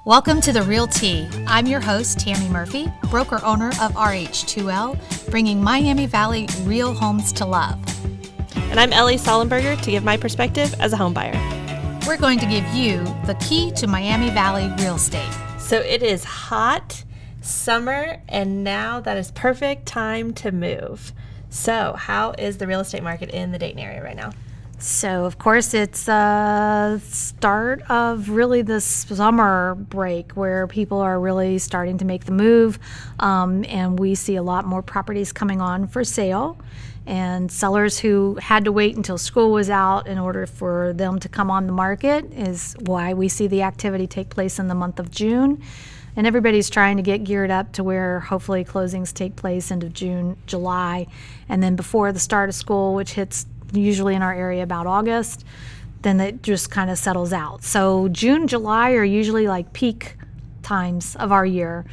Welcome to The Real Tea. I'm your host, Tammy Murphy, broker owner of RH2L, bringing Miami Valley real homes to love. And I'm Ellie Sollenberger to give my perspective as a home buyer. We're going to give you the key to Miami Valley real estate. So it is hot summer, and now that is perfect time to move. So how is the real estate market in the Dayton area right now? So, of course, it's start of really the summer break where people are really starting to make the move, and we see a lot more properties coming on for sale. And sellers who had to wait until school was out in order for them to come on the market is why we see the activity take place in the month of June. And everybody's trying to get geared up to where hopefully closings take place end of June, July, and then before the start of school, which hits usually in our area about August, then it just kind of settles out. So June, July are usually like peak times of our year.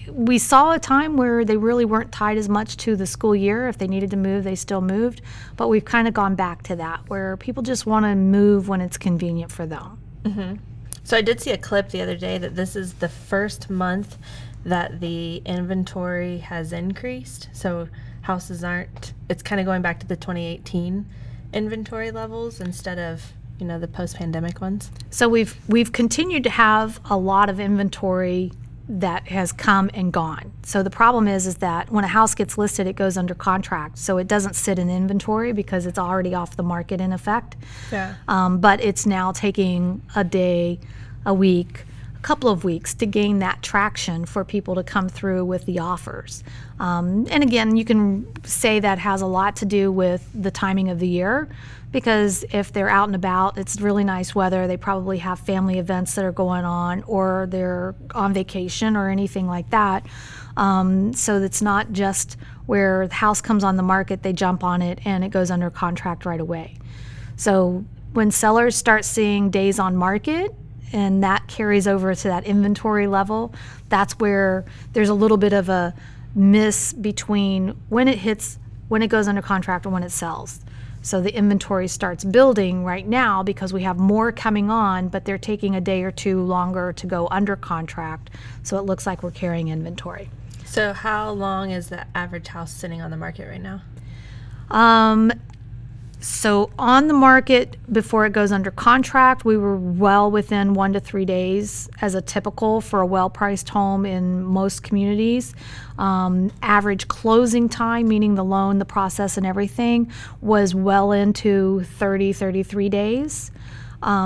We saw a time where they really weren't tied as much to the school year. If they needed to move, they still moved. But we've kind of gone back to that, where people just want to move when it's convenient for them. Mm-hmm. So I did see a clip the other day that this is the first month that the inventory has increased. So houses aren't, it's kind of going back to the 2018 inventory levels instead of, the post-pandemic ones. So we've continued to have a lot of inventory that has come and gone. So the problem is that when a house gets listed, it goes under contract. So it doesn't sit in inventory because it's already off the market in effect. Yeah. But it's now taking a day, a week, a couple of weeks to gain that traction for people to come through with the offers. And again, you can say that has a lot to do with the timing of the year, because if they're out and about, it's really nice weather, they probably have family events that are going on, or they're on vacation or anything like that. So it's not just where the house comes on the market, they jump on it and it goes under contract right away. So when sellers start seeing days on market, and that carries over to that inventory level, that's where there's a little bit of a miss between when it goes under contract and when it sells. So the inventory starts building right now because we have more coming on, but they're taking a day or two longer to go under contract. So it looks like we're carrying inventory. So how long is the average house sitting on the market right now? So on the market before it goes under contract, we were well within 1 to 3 days as a typical for a well-priced home in most communities. Average closing time, meaning the loan, the process, and everything, was well into 30, 33 days.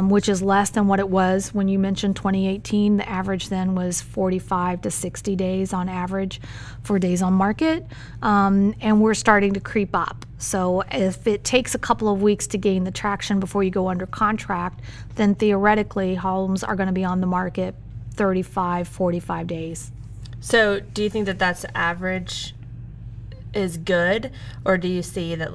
Which is less than what it was when you mentioned 2018. The average then was 45 to 60 days on average for days on market. And we're starting to creep up. So if it takes a couple of weeks to gain the traction before you go under contract, then theoretically homes are going to be on the market 35, 45 days. So do you think that that's average is good, or do you see that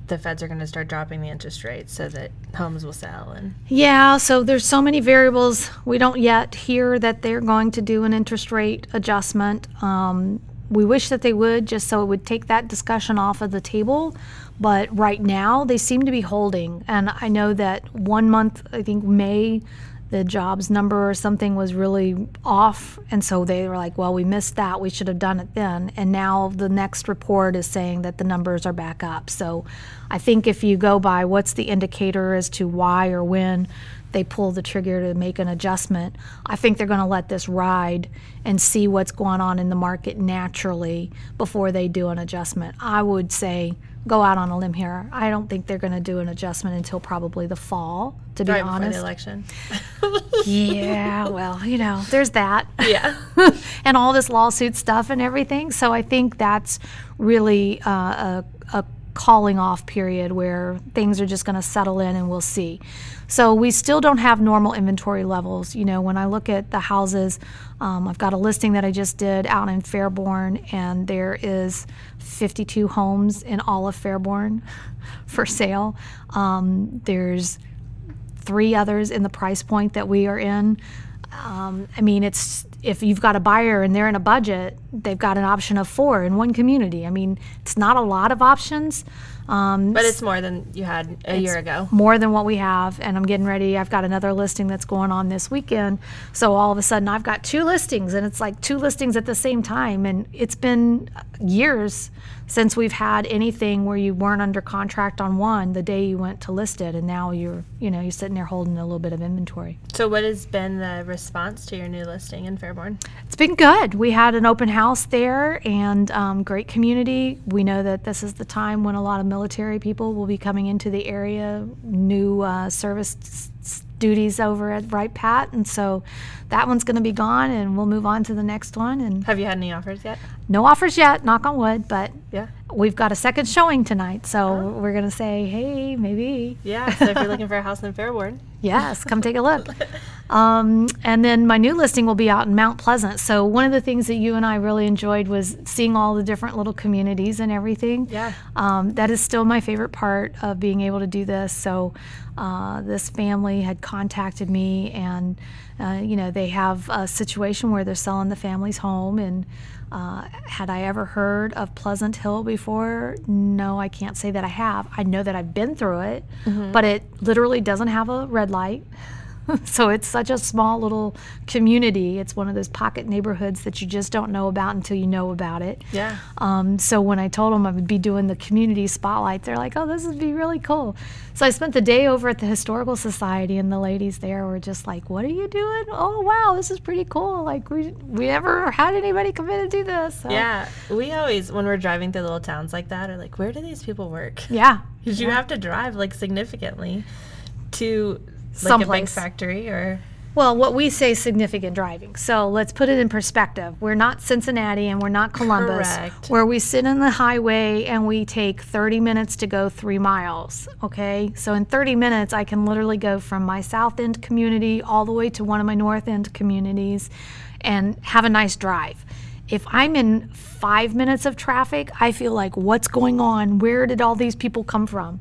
the feds are going to start dropping the interest rates so that homes will sell? Yeah, so there's so many variables. We don't yet hear that they're going to do an interest rate adjustment. We wish that they would, just so it would take that discussion off of the table. But right now, they seem to be holding. And I know that 1 month, I think May, the jobs number or something was really off, and so they were like, well, we missed that, we should have done it then. And now the next report is saying that the numbers are back up. So I think if you go by what's the indicator as to why or when they pull the trigger to make an adjustment, I think they're going to let this ride and see what's going on in the market naturally before they do an adjustment. I would say go out on a limb here. I don't think they're going to do an adjustment until probably the fall, to be honest. Before the election. Yeah, well, there's that. Yeah. And all this lawsuit stuff and everything. So I think that's really a calling off period where things are just going to settle in and we'll see. So we still don't have normal inventory levels. When I look at the houses, I've got a listing that I just did out in Fairborn, and there is 52 homes in all of Fairborn for sale. There's 3 others in the price point that we are in. It's if you've got a buyer and they're in a budget, they've got an option of 4 in one community. I mean, it's not a lot of options. But it's more than you had a year ago. More than what we have, and I'm getting ready. I've got another listing that's going on this weekend. So all of a sudden I've got 2 listings, and it's like 2 listings at the same time. And it's been years since we've had anything where you weren't under contract on one the day you went to list it, and now you're sitting there holding a little bit of inventory. So what has been the response to your new listing in Fairborn? It's been good. We had an open house there, and great community. We know that this is the time when a lot of military people will be coming into the area, new service duties over at Right Pat, and so that one's going to be gone, and we'll move on to the next one. And Have you had any offers yet? no offers yet, knock on wood, but Yeah. we've got a second showing tonight, so we're going to say, hey, maybe. Yeah, so if you're looking for a house in Fairborn. Yes, come take a look. And then my new listing will be out in Mount Pleasant. So one of the things that you and I really enjoyed was seeing all the different little communities and everything. Yeah. That is still my favorite part of being able to do this. So this family had contacted me, and they have a situation where they're selling the family's home. And had I ever heard of Pleasant Hill before? No, I can't say that I have. I know that I've been through it, but it literally doesn't have a red light. So it's such a small little community. It's one of those pocket neighborhoods that you just don't know about until you know about it. Yeah. So when I told them I would be doing the community spotlight, they're like, oh, this would be really cool. So I spent the day over at the Historical Society, and the ladies there were just like, what are you doing? Oh, wow, this is pretty cool. Like, we never had anybody come in and do this. So, Yeah. We always, when we're driving through little towns like that, are like, where do these people work? Yeah. Because you have to drive, like, significantly to, like, a big Someplace. factory or... Well, what we say is significant driving. So let's put it in perspective. We're not Cincinnati and we're not Columbus, Correct. where we sit on the highway and we take 30 minutes to go 3 miles, okay? So in 30 minutes, I can literally go from my South End community all the way to one of my North End communities and have a nice drive. If I'm in 5 minutes of traffic, I feel like, what's going on? Where did all these people come from?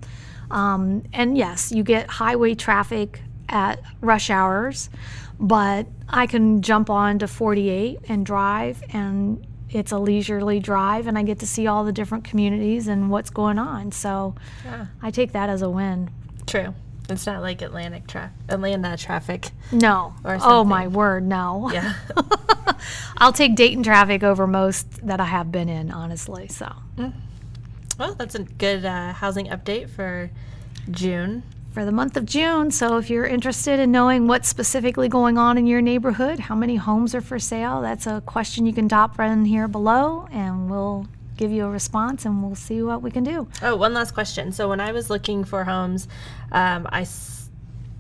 And yes, you get highway traffic at rush hours, but I can jump on to 48 and drive, and it's a leisurely drive, and I get to see all the different communities and what's going on. So Yeah. I take that as a win. True. It's not like Atlanta traffic. No. Or Oh, something. my word, no. Yeah. I'll take Dayton traffic over most that I have been in, honestly. So Well, that's a good housing update for June. for the month of June. So if you're interested in knowing what's specifically going on in your neighborhood, how many homes are for sale, that's a question you can drop in here below, and we'll give you a response, and we'll see what we can do. Oh, one last question. So when I was looking for homes,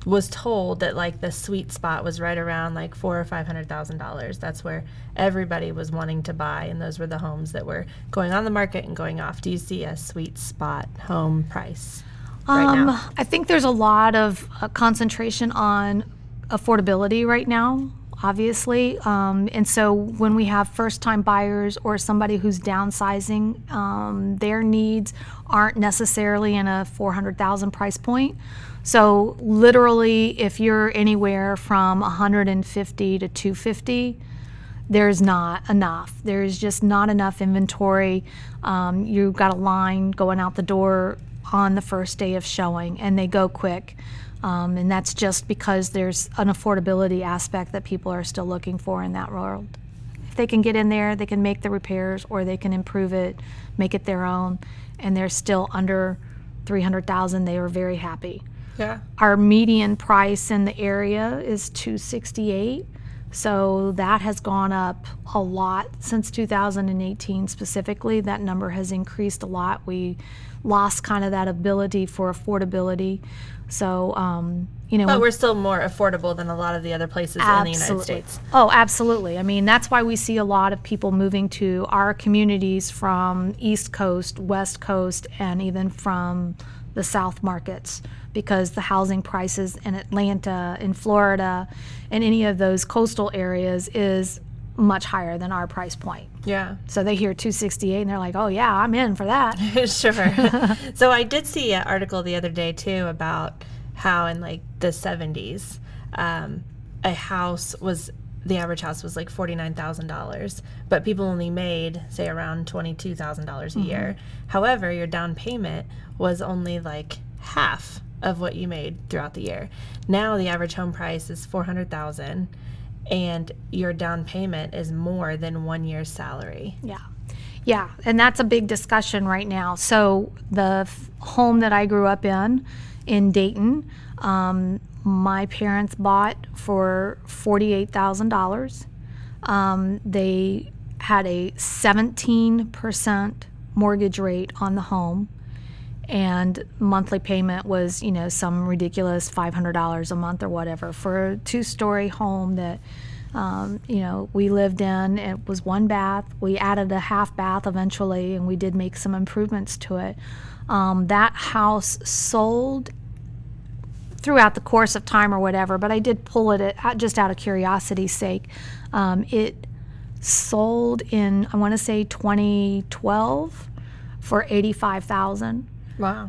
was told that like the sweet spot was right around like $400,000 or $500,000. That's where everybody was wanting to buy, and those were the homes that were going on the market and going off. Do you see a sweet spot home price right now? I think there's a lot of concentration on affordability right now, obviously. And so when we have first-time buyers or somebody who's downsizing, their needs aren't necessarily in a $400,000 price point. So literally, if you're anywhere from 150 to 250, there's not enough. There's just not enough inventory. You've got a line going out the door on the first day of showing, and they go quick. And that's just because there's an affordability aspect that people are still looking for in that world. If they can get in there, they can make the repairs, or they can improve it, make it their own, and they're still under $300,000, they are very happy. Yeah. Our median price in the area is $268, so that has gone up a lot since 2018 specifically. That number has increased a lot. We lost kind of that ability for affordability. So, But we're still more affordable than a lot of the other places in the United States. Oh, absolutely. I mean, that's why we see a lot of people moving to our communities from East Coast, West Coast, and even from the South markets, because the housing prices in Atlanta, in Florida, and any of those coastal areas is much higher than our price point. Yeah. So they hear 268 and they're like, oh yeah, I'm in for that. Sure. So I did see an article the other day too about how in like the 70s, a house was the average house was like $49,000, but people only made, say, around $22,000 a year. However, your down payment was only like half of what you made throughout the year. Now the average home price is $400,000, and your down payment is more than 1 year's salary. Yeah. Yeah, and that's a big discussion right now. So the home that I grew up in Dayton, my parents bought for $48,000. They had a 17% mortgage rate on the home, and monthly payment was, some ridiculous $500 a month or whatever for a 2-story home that we lived in. It was 1 bath. We added a half bath eventually, and we did make some improvements to it. That house sold throughout the course of time or whatever, but I did pull it just out of curiosity's sake. It sold in, I want to say 2012 for $85,000. Wow.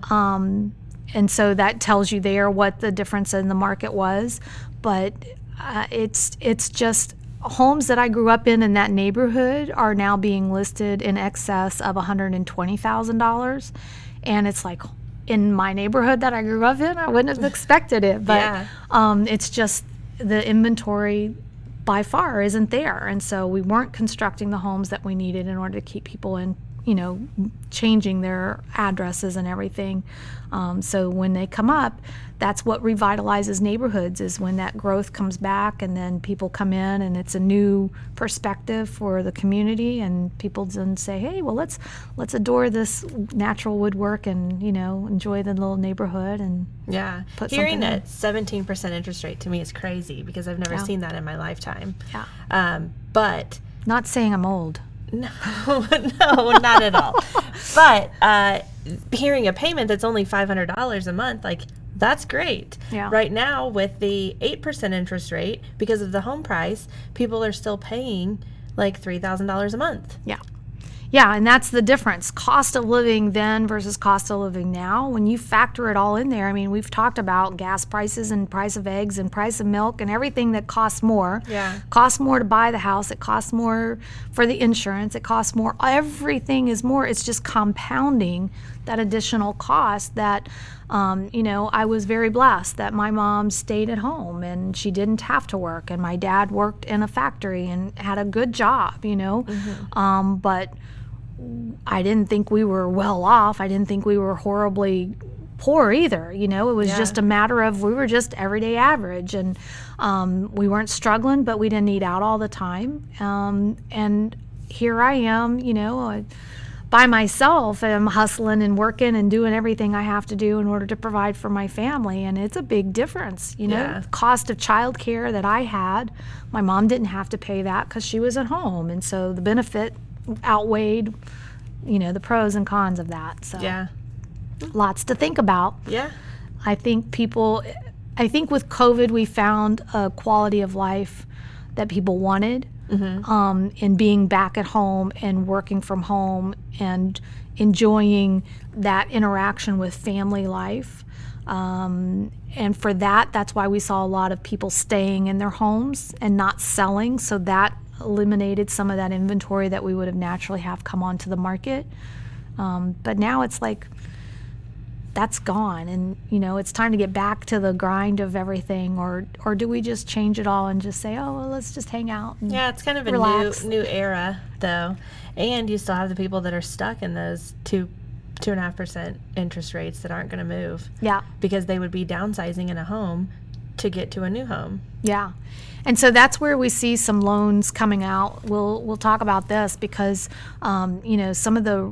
And so that tells you there what the difference in the market was. But it's just homes that I grew up in that neighborhood are now being listed in excess of $120,000. And it's like, in my neighborhood that I grew up in, I wouldn't have expected it. But it's just the inventory by far isn't there. And so we weren't constructing the homes that we needed in order to keep people in, changing their addresses and everything. So when they come up, that's what revitalizes neighborhoods, is when that growth comes back and then people come in and it's a new perspective for the community, and people then say, hey, well, let's adore this natural woodwork and, enjoy the little neighborhood and put hearing something in. that 17% interest rate to me is crazy, because I've never seen that in my lifetime. But not saying I'm old. No, not at all. But hearing a payment that's only $500 a month, like, that's great. Yeah. Right now, with the 8% interest rate, because of the home price, people are still paying like $3,000 a month. Yeah. Yeah, and that's the difference. Cost of living then versus cost of living now. When you factor it all in there, I mean, we've talked about gas prices and price of eggs and price of milk and everything that costs more. Yeah. Costs more to buy the house. It costs more for the insurance. It costs more. Everything is more. It's just compounding that additional cost that, I was very blessed that my mom stayed at home and she didn't have to work. And my dad worked in a factory and had a good job, but I didn't think we were well off. I didn't think we were horribly poor either. It was just a matter of we were just everyday average, and we weren't struggling, but we didn't eat out all the time. And here I am, by myself, and I'm hustling and working and doing everything I have to do in order to provide for my family. And it's a big difference, The cost of childcare that I had, my mom didn't have to pay that because she was at home. And so the benefit outweighed, the pros and cons of that. So lots to think about. Yeah. I think with COVID, we found a quality of life that people wanted. In being back at home and working from home and enjoying that interaction with family life. And for that's why we saw a lot of people staying in their homes and not selling. So that eliminated some of that inventory that we would have naturally have come onto the market. But now it's like, that's gone, and it's time to get back to the grind of everything, or do we just change it all and just say, oh, well, let's just hang out and it's kind of relax. a new era, though, and you still have the people that are stuck in those 2.5% interest rates that aren't going to move, because they would be downsizing in a home to get to a new home. And so that's where we see some loans coming out. We'll talk about this because some of the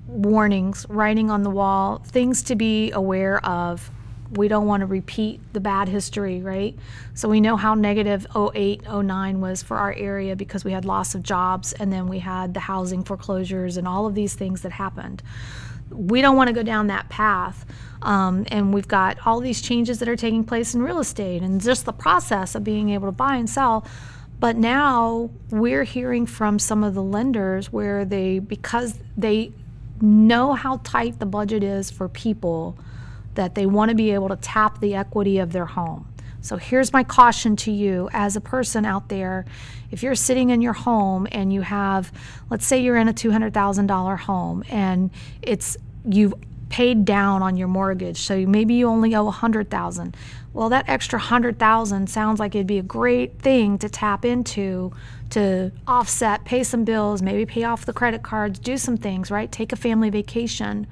warnings, writing on the wall, things to be aware of. We don't want to repeat the bad history, right? So we know how negative 08, 09 was for our area because we had loss of jobs, and then we had the housing foreclosures and all of these things that happened. We don't want to go down that path. And we've got all these changes that are taking place in real estate and just the process of being able to buy and sell. But now we're hearing from some of the lenders where because they know how tight the budget is for people, that they want to be able to tap the equity of their home. So here's my caution to you as a person out there. If you're sitting in your home and you have, let's say you're in a $200,000 home and you've paid down on your mortgage, so maybe you only owe $100,000. Well, that extra $100,000 sounds like it'd be a great thing to tap into to offset, pay some bills, maybe pay off the credit cards, do some things, right? Take a family vacation.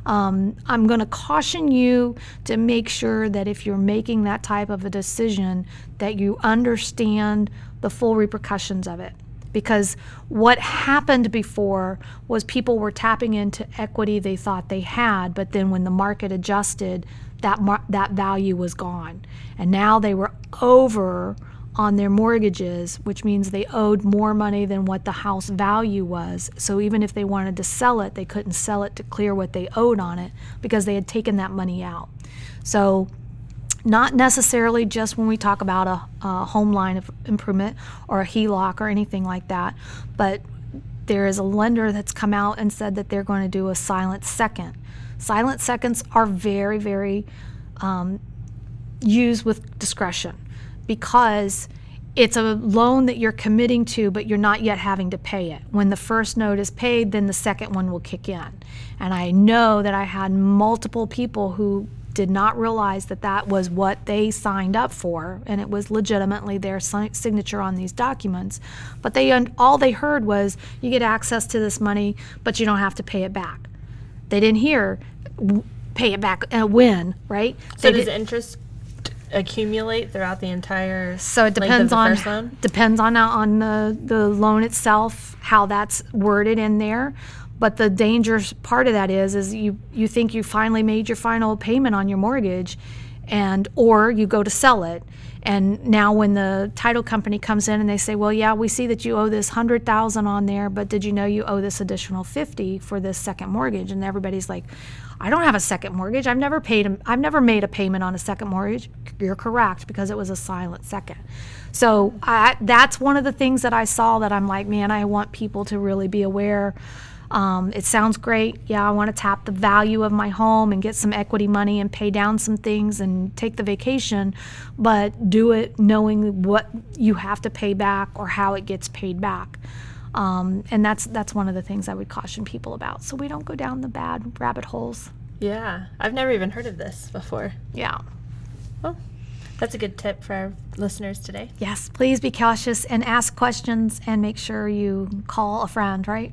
I'm going to caution you to make sure that if you're making that type of a decision, that you understand the full repercussions of it. Because what happened before was people were tapping into equity they thought they had, but then when the market adjusted, that value was gone. And now they were over on their mortgages, which means they owed more money than what the house value was. So even if they wanted to sell it, they couldn't sell it to clear what they owed on it because they had taken that money out. So not necessarily just when we talk about a home line of improvement or a HELOC or anything like that, but there is a lender that's come out and said that they're going to do a silent second. Silent seconds are very, very used with discretion because it's a loan that you're committing to, but you're not yet having to pay it. When the first note is paid, then the second one will kick in. And I know that I had multiple people who did not realize that that was what they signed up for, and it was legitimately their signature on these documents. But all they heard was, you get access to this money, but you don't have to pay it back. They didn't hear pay it back and win, right? So does interest accumulate throughout the entire so it depends length of the first loan? Depends on the loan itself, how that's worded in there. But the dangerous part of that is you think you finally made your final payment on your mortgage, or you go to sell it, and now when the title company comes in and they say, well, yeah, we see that you owe this $100,000 on there, but did you know you owe this additional $50,000 for this second mortgage? And everybody's like, I don't have a second mortgage. I've never made a payment on a second mortgage. You're correct, because it was a silent second. So that's one of the things that I saw that I'm like, man, I want people to really be aware. It sounds great. Yeah, I want to tap the value of my home and get some equity money and pay down some things and take the vacation, but do it knowing what you have to pay back or how it gets paid back. And that's one of the things I would caution people about, so we don't go down the bad rabbit holes. Yeah, I've never even heard of this before. Yeah. Well, that's a good tip for our listeners today. Yes, please be cautious and ask questions and make sure you call a friend, right?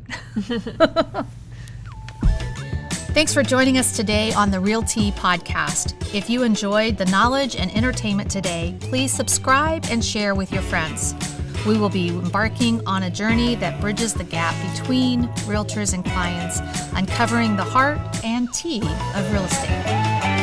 Thanks for joining us today on the Realty Podcast. If you enjoyed the knowledge and entertainment today, please subscribe and share with your friends. We will be embarking on a journey that bridges the gap between realtors and clients, uncovering the heart and tea of real estate.